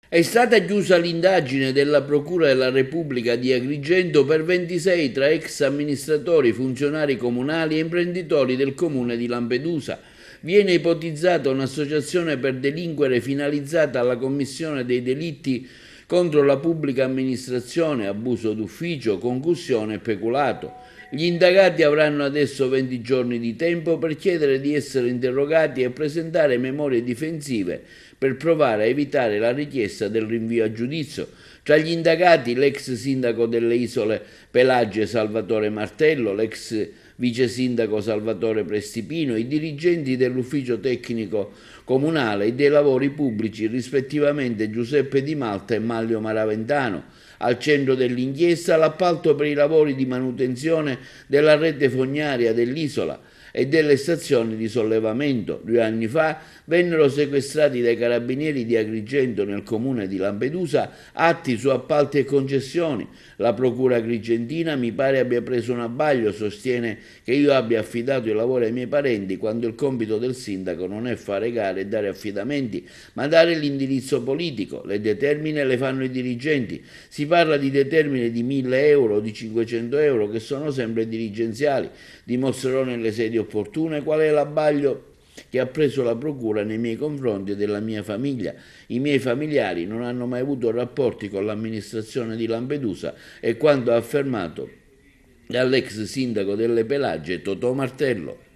È stata chiusa l'indagine della Procura della Repubblica di Agrigento per 26 tra ex amministratori, funzionari comunali e imprenditori del comune di Lampedusa. Viene ipotizzata un'associazione per delinquere finalizzata alla commissione dei delitti contro la pubblica amministrazione, abuso d'ufficio, concussione e peculato. Gli indagati avranno adesso 20 giorni di tempo per chiedere di essere interrogati e presentare memorie difensive per provare a evitare la richiesta del rinvio a giudizio. Tra gli indagati l'ex sindaco delle Isole Pelagie Salvatore Martello, l'ex vice sindaco Salvatore Prestipino, i dirigenti dell'ufficio tecnico comunale e dei lavori pubblici rispettivamente Giuseppe Di Malta e Maglio Maraventano. Al centro dell'inchiesta l'appalto per i lavori di manutenzione della rete fognaria dell'isola e delle stazioni di sollevamento. 2 anni fa vennero sequestrati dai carabinieri di Agrigento nel comune di Lampedusa atti su appalti e concessioni. La procura agrigentina mi pare abbia preso un abbaglio, sostiene che io abbia affidato i lavori ai miei parenti quando il compito del sindaco non è fare gare e dare affidamenti, ma dare l'indirizzo politico. Le determine le fanno i dirigenti. Si parla di determine di 1.000 euro o di 500 euro che sono sempre dirigenziali. Dimostrerò nelle sedi opportune qual è l'abbaglio che ha preso la procura nei miei confronti e della mia famiglia. I miei familiari non hanno mai avuto rapporti con l'amministrazione di Lampedusa e quanto ha affermato dall'ex sindaco delle Pelagie Totò Martello.